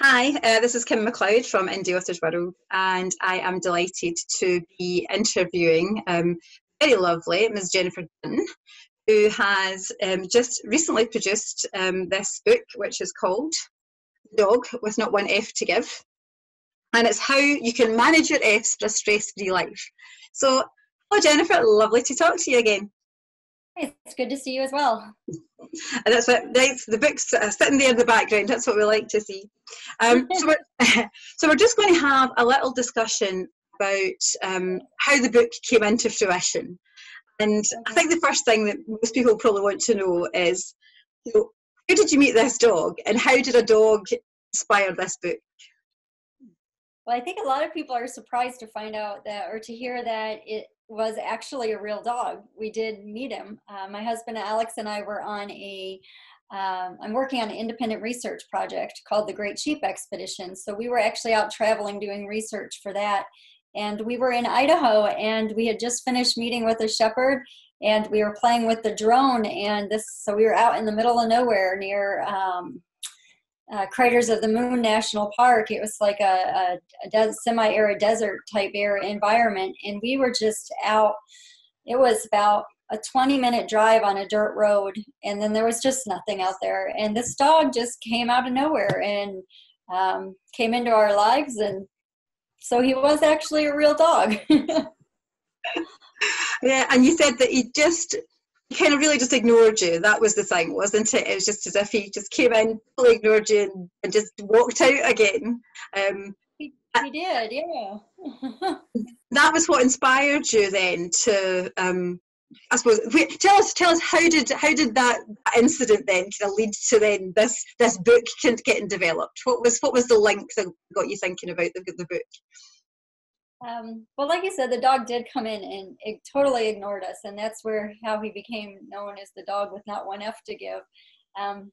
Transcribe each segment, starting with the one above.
Hi, this is Kim McLeod from Indie Authors World, and I am delighted to be interviewing very lovely Ms. Jennifer Gunn, who has just recently produced this book, which is called Dog with Not One F to Give, and it's how you can manage your Fs for a stress-free life. So, hello Jennifer, lovely to talk to you again. Hey, it's good to see you as well. And that's what the book's sitting there in the background. That's what we like to see. So, we're just going to have a little discussion about how the book came into fruition. And I think the first thing that most people probably want to know is, how did you meet this dog, and how did a dog inspire this book? Well, I think a lot of people are surprised to find out that, or to hear that it was actually a real dog. We did meet him. My husband Alex and I were on I'm working on an independent research project called the Great Sheep Expedition. So we were actually out traveling doing research for that. And we were in Idaho, and we had just finished meeting with a shepherd, and we were playing with the drone. So we were out in the middle of nowhere near Craters of the Moon National Park. It was like a semi-arid desert type air environment, and we were just out. It was about a 20-minute drive on a dirt road, and then there was just nothing out there. And this dog just came out of nowhere and came into our lives, and so he was actually a real dog. Yeah, and you said that he kind of really just ignored you. That was the thing, wasn't it? It was just as if he just came in, totally ignored you, and just walked out again. He did, yeah. That was what inspired you then to, I suppose. Tell us how did that incident then kind of lead to then this book getting developed? What was the link that got you thinking about the book? Well, like you said, the dog did come in and it totally ignored us, and that's how he became known as the dog with not one F to give.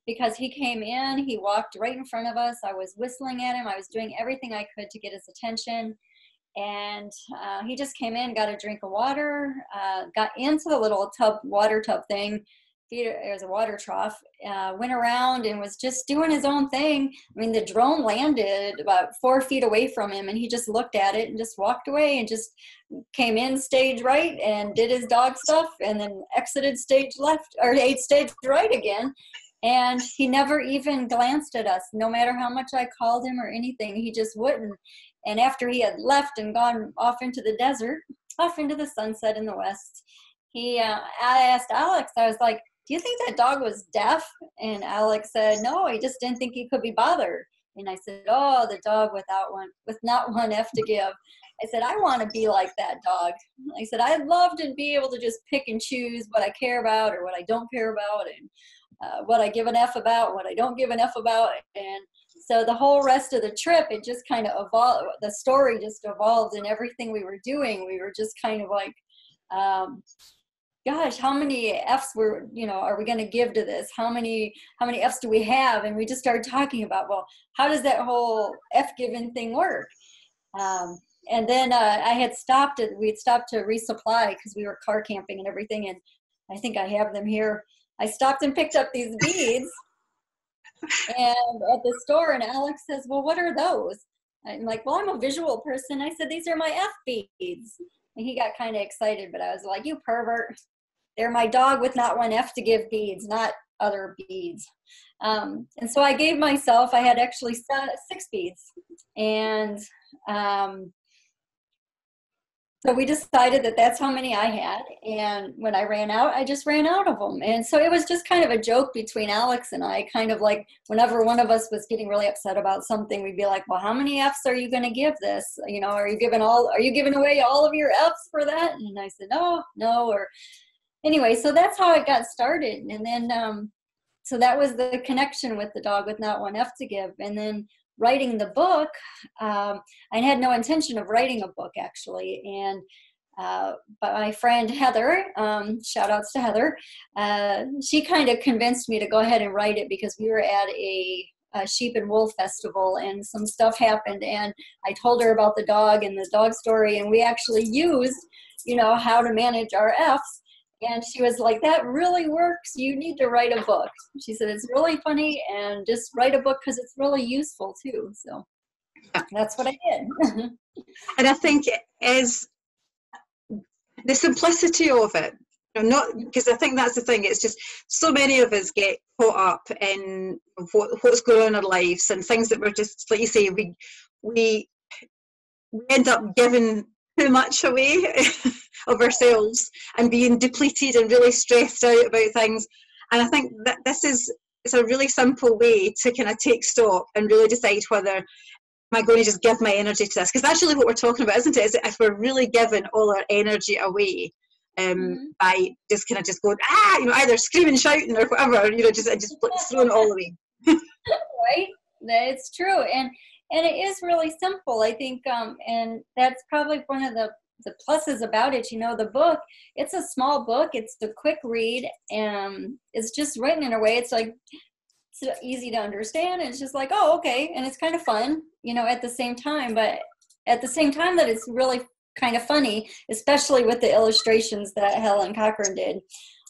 Because he came in, he walked right in front of us. I was whistling at him. I was doing everything I could to get his attention. And he just came in, got a drink of water, got into the little water tub thing. It was a water trough, went around and was just doing his own thing. I mean, the drone landed about 4 feet away from him, and he just looked at it and just walked away and just came in stage right and did his dog stuff, and then exited stage left, or stage right again. And he never even glanced at us, no matter how much I called him or anything. He just wouldn't. And after he had left and gone off into the desert, off into the sunset in the west, I asked Alex, I was like, do you think that dog was deaf? And Alex said, no, he just didn't think he could be bothered. And I said, oh, the dog with not one F to give. I said, I want to be like that dog. I said, I'd love to be able to just pick and choose what I care about or what I don't care about, and what I give an F about, what I don't give an F about. And so the whole rest of the trip, it just kind of evolved. The story just evolved in everything we were doing. We were just kind of like, gosh, how many F's are we going to give to this? How many F's do we have? And we just started talking about, well, how does that whole F given thing work? And then we'd stopped to resupply because we were car camping and everything. And I think I have them here. I stopped and picked up these beads and at the store, and Alex says, well, what are those? I'm like, well, I'm a visual person. I said, these are my F beads. And he got kind of excited, but I was like, you pervert. They're my dog with not one F to give beads, not other beads. And so I had actually 6 beads. And so we decided that that's how many I had. And when I ran out, I just ran out of them. And so it was just kind of a joke between Alex and I, kind of like whenever one of us was getting really upset about something, we'd be like, well, how many F's are you going to give this? Are you giving away all of your F's for that? And I said, no. Or anyway, so that's how it got started. And then, so that was the connection with the dog with not one F to give. And then writing the book, I had no intention of writing a book actually. And but my friend Heather, shout outs to Heather, she kind of convinced me to go ahead and write it because we were at a sheep and wool festival and some stuff happened, and I told her about the dog and the dog story, and we actually used, how to manage our F's. And she was like, that really works. You need to write a book. She said, it's really funny, and just write a book because it's really useful too. So that's what I did. And I think it is the simplicity of it. Not because I think that's the thing. It's just so many of us get caught up in what's going on in our lives and things that we're just, like you say, we end up giving too much away of ourselves and being depleted and really stressed out about things. And I think that it's a really simple way to kind of take stock and really decide whether am I going to just give my energy to this? Because that's really what we're talking about, isn't it? Is if we're really giving all our energy away by just kind of just going, either screaming, shouting, or whatever, just throwing it all away. Right? It's true. And it is really simple, I think, and that's probably one of the pluses about it. The book, it's a small book, it's a quick read, and it's just written in a way, it's like, it's easy to understand, and it's just like, oh, okay, and it's kind of fun, at the same time, but at the same time that it's really kind of funny, especially with the illustrations that Helen Cochran did.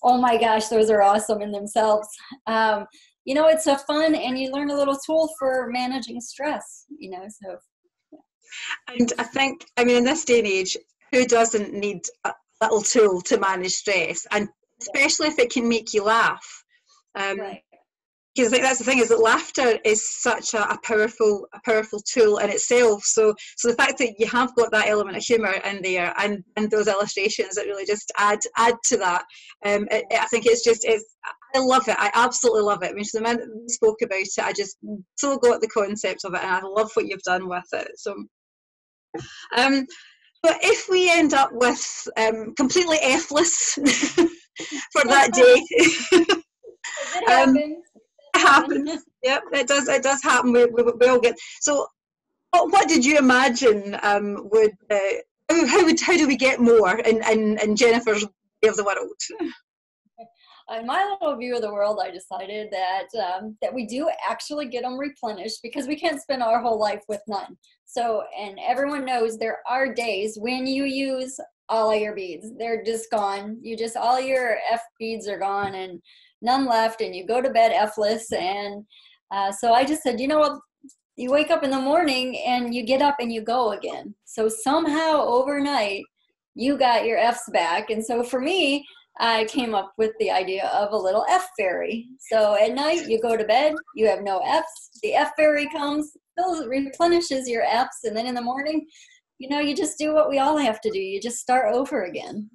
Oh my gosh, those are awesome in themselves. It's a fun, and you learn a little tool for managing stress, so. And I think, in this day and age, who doesn't need a little tool to manage stress? And especially if it can make you laugh. Right. Because I think that's the thing, is that laughter is such a powerful tool in itself. So the fact that you have got that element of humour in there and those illustrations that really just add to that, I think I love it. I absolutely love it. The minute we spoke about it, I just so got the concept of it, and I love what you've done with it. So, but if we end up with completely F-less for that day, it happens. It happens. Yep, it does happen. We all get. So, what did you imagine would? How do we get more in Jennifer's view of the world? In my little view of the world, I decided that we do actually get them replenished, because we can't spend our whole life with none. So, and everyone knows there are days when you use all of your beads. They're just gone. All your F beads are gone and none left, and you go to bed F-less. And so I just said, what? You wake up in the morning and you get up and you go again. So somehow overnight, you got your F's back. And so for me, I came up with the idea of a little F fairy. So at night, you go to bed, you have no F's. The F fairy comes, replenishes your F's, and then in the morning, you just do what we all have to do. You just start over again.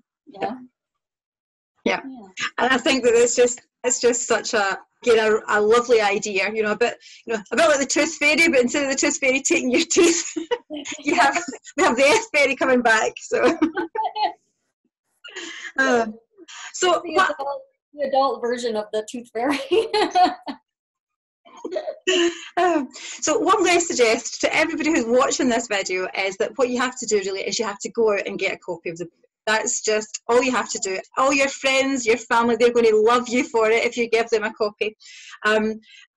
Yeah. And I think that it's just such a lovely idea. A bit like the tooth fairy, but instead of the tooth fairy taking your teeth, we have the F fairy coming back. So. So the adult version of the tooth fairy. So what I'm going to suggest to everybody who's watching this video is that what you have to do really is you have to go out and get a copy of the book. That's just all you have to do. All your friends, your family, they're going to love you for it if you give them a copy.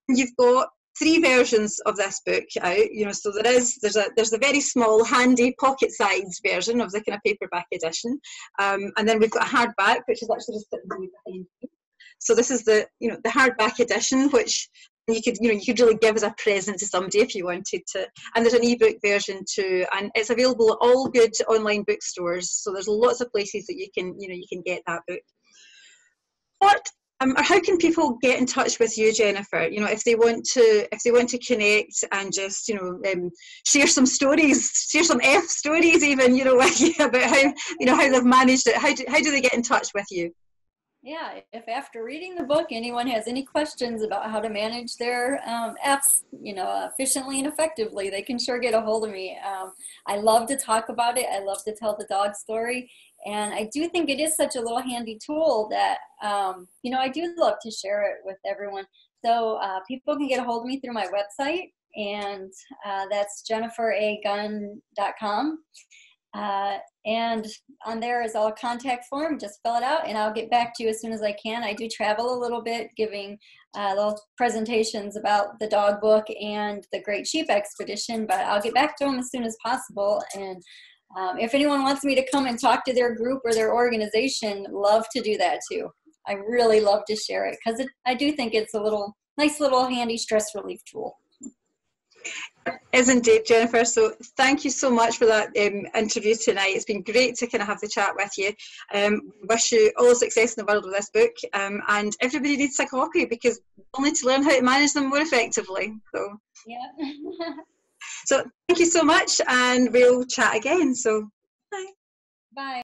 You've got 3 versions of this book out, so there's a very small, handy, pocket-sized version of the kind of paperback edition, and then we've got a hardback, which is actually just sitting behind me. So this is the the hardback edition, which you could really give as a present to somebody if you wanted to. And there's an ebook version too, and it's available at all good online bookstores. So there's lots of places that you can get that book. Or how can people get in touch with you, Jennifer? If they want to connect and just share some stories, share some F stories, even with you about how they've managed it. How do they get in touch with you? Yeah, if after reading the book anyone has any questions about how to manage their F's, efficiently and effectively, they can sure get a hold of me. I love to talk about it. I love to tell the dog story. And I do think it is such a little handy tool that, I do love to share it with everyone. So people can get a hold of me through my website, and that's jenniferagunn.com. And on there is a contact form. Just fill it out and I'll get back to you as soon as I can. I do travel a little bit, giving little presentations about the dog book and the Great Sheep Expedition, but I'll get back to them as soon as possible. And if anyone wants me to come and talk to their group or their organization, love to do that too. I really love to share it because I do think it's a nice little handy stress relief tool. Is indeed, Jennifer. So thank you so much for that interview tonight. It's been great to kind of have the chat with you. Wish you all the success in the world with this book, and everybody needs a copy because only to learn how to manage them more effectively. So yeah. So thank you so much, and we'll chat again. So bye. Bye.